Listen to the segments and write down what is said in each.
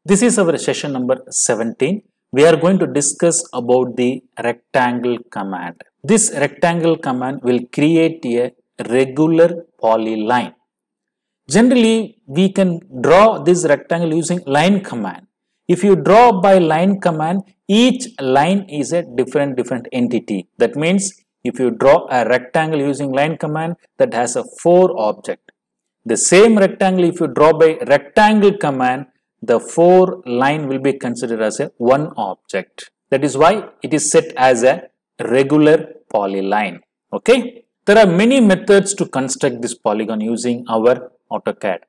This is our session number 17. We are going to discuss about the rectangle command. This rectangle command will create a regular polyline. Generally, we can draw this rectangle using line command. If you draw by line command, each line is a different entity. That means if you draw a rectangle using line command that has a 4 object. The same rectangle if you draw by rectangle command, the 4 line will be considered as a 1 object. That is why it is set as a regular polyline. Okay. There are many methods to construct this polygon using our AutoCAD.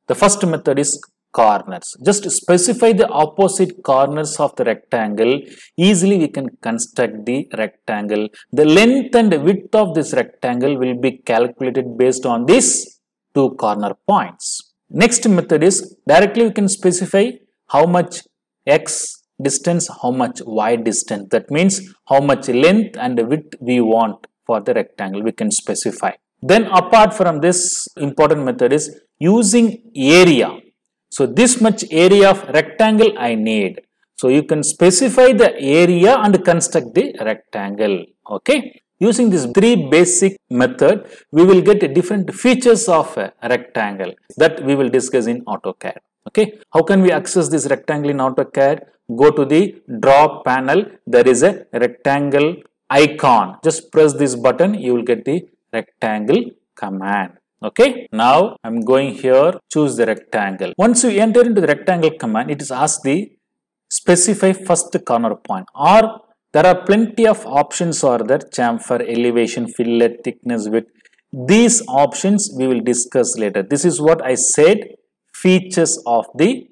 The first method is corners. Just specify the opposite corners of the rectangle. Easily we can construct the rectangle. The length and width of this rectangle will be calculated based on these 2 corner points. Next method is directly we can specify how much x distance, how much y distance. That means how much length and width we want for the rectangle we can specify. Then apart from this, important method is using area. So this much area of rectangle I need. So you can specify the area and construct the rectangle. Okay. Using these 3 basic method, we will get different features of a rectangle that we will discuss in AutoCAD. Okay. How can we access this rectangle in AutoCAD? Go to the draw panel. There is a rectangle icon. Just press this button. You will get the rectangle command. Okay. Now I am going here. Choose the rectangle. Once you enter into the rectangle command, it is asked the specify first corner point, or there are plenty of options are there: chamfer, elevation, fillet, thickness, width. These options we will discuss later. This is what I said, features of the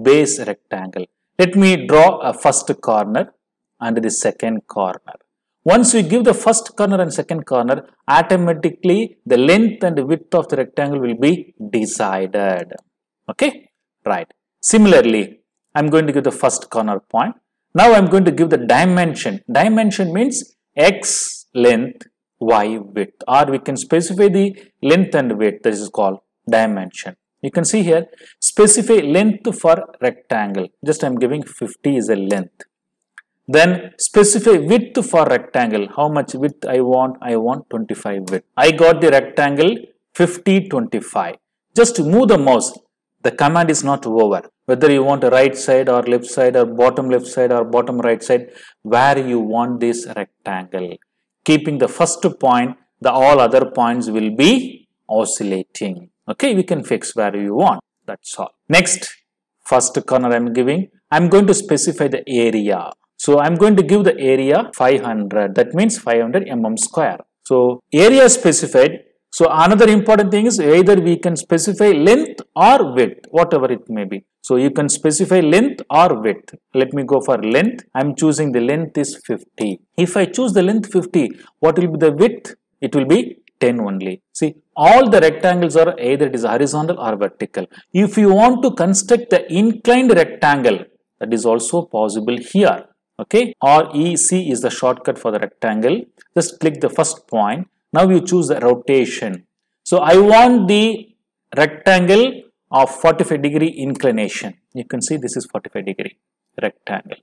base rectangle. Let me draw a first corner and the second corner. Once we give the first corner and second corner, automatically the length and width of the rectangle will be decided. Okay, right. Similarly, I am going to give the first corner point. Now I am going to give the dimension. Dimension means x length, y width, or we can specify the length and width. This is called dimension. You can see here, specify length for rectangle. Just I am giving 50 is a length. Then specify width for rectangle. How much width I want? I want 25 width. I got the rectangle 50, 25. Just move the mouse. The command is not over. Whether you want a right side or left side or bottom left side or bottom right side, where you want this rectangle. Keeping the first point, the all other points will be oscillating. Okay, we can fix where you want. That's all. Next, first corner I am giving. I am going to specify the area. So I am going to give the area 500. That means 500 mm square. So area specified. So another important thing is either we can specify length or width, whatever it may be. So you can specify length or width. Let me go for length. I am choosing the length is 50. If I choose the length 50, what will be the width? It will be 10 only. See, all the rectangles are either it is horizontal or vertical. If you want to construct the inclined rectangle, that is also possible here. Okay, or EC is the shortcut for the rectangle. Just click the first point. Now you choose the rotation. So I want the rectangle of 45 degree inclination. You can see this is 45 degree rectangle.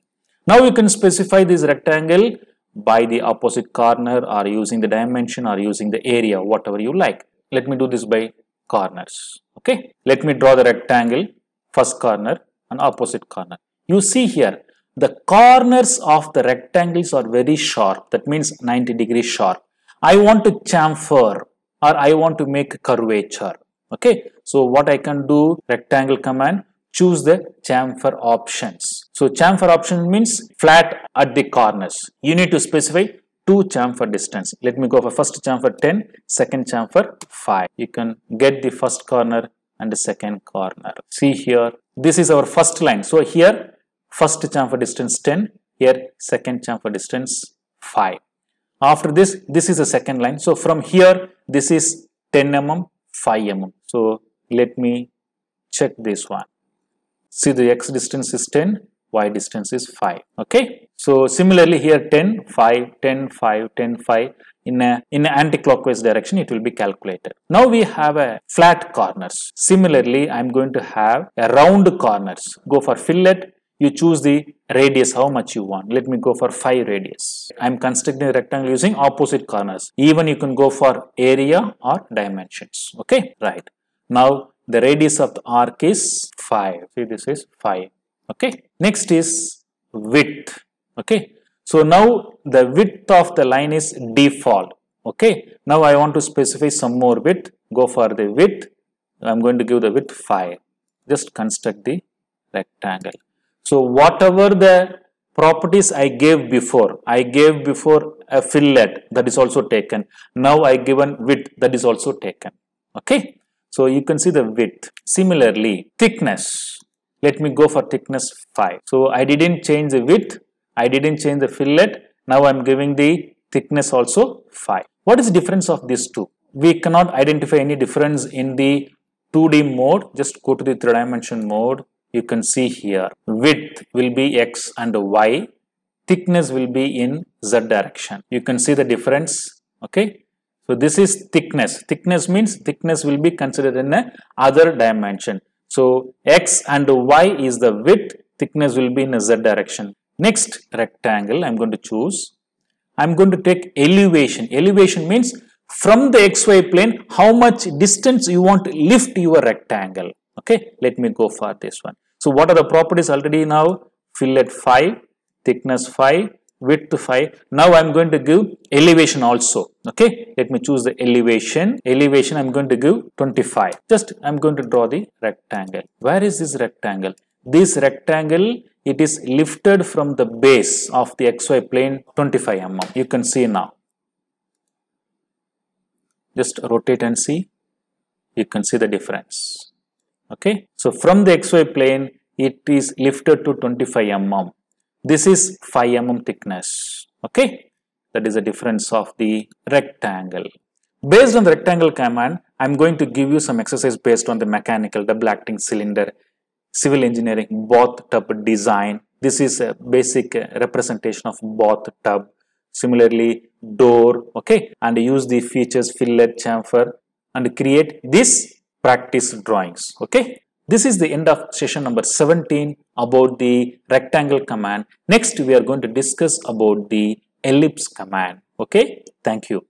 Now you can specify this rectangle by the opposite corner or using the dimension or using the area, whatever you like. Let me do this by corners. Okay, let me draw the rectangle, first corner and opposite corner. You see here, the corners of the rectangles are very sharp. That means 90 degrees sharp. I want to chamfer or I want to make curvature. Okay, so what I can do, rectangle command, choose the chamfer options. So chamfer option means flat at the corners. You need to specify 2 chamfer distance. Let me go for first chamfer 10, second chamfer 5. You can get the first corner and the second corner. See here, this is our first line. So here first chamfer distance 10, here second chamfer distance 5. After this, this is the second line. So from here, this is 10 mm, 5 mm. So let me check this one. See, the x distance is 10, y distance is 5. Okay. So similarly here 10, 5, 10, 5, 10, 5. in anti-clockwise direction, it will be calculated. Now we have a flat corners. Similarly, I'm going to have a round corners. Go for fillet. You choose the radius, how much you want. Let me go for 5 radius. I'm constructing a rectangle using opposite corners. Even you can go for area or dimensions. Okay, right. Now the radius of the arc is 5. See, this is 5. Okay. Next is width. Okay. So now the width of the line is default. Okay. Now I want to specify some more width. Go for the width. I'm going to give the width 5. Just construct the rectangle. So whatever the properties I gave before a fillet, that is also taken. Now I given width, that is also taken. Okay. So you can see the width. Similarly, thickness. Let me go for thickness 5. So I didn't change the width. I didn't change the fillet. Now I'm giving the thickness also 5. What is the difference of these two? We cannot identify any difference in the 2D mode. Just go to the 3-dimension mode. You can see here width will be X and Y. Thickness will be in Z direction. You can see the difference. Okay. So this is thickness. Thickness means thickness will be considered in a other dimension. So X and Y is the width. Thickness will be in a Z direction. Next rectangle I'm going to choose. I'm going to take elevation. Elevation means from the XY plane how much distance you want to lift your rectangle. Okay, let me go for this one. So what are the properties already now? Fillet 5, thickness 5, width 5. Now I'm going to give elevation also. Okay, let me choose the elevation. Elevation I'm going to give 25. Just I'm going to draw the rectangle. Where is this rectangle? This rectangle, it is lifted from the base of the XY plane 25 mm. You can see now. Just rotate and see. You can see the difference. Okay, so from the XY plane, it is lifted to 25 mm. This is 5 mm thickness. Okay, that is the difference of the rectangle. Based on the rectangle command, I am going to give you some exercise based on the mechanical, double acting cylinder, civil engineering, bath tub design. This is a basic representation of bath tub. Similarly, door. Okay, and use the features fillet, chamfer, and create this practice drawings. Okay, this is the end of session number 17 about the rectangle command. Next we are going to discuss about the ellipse command. Okay, thank you.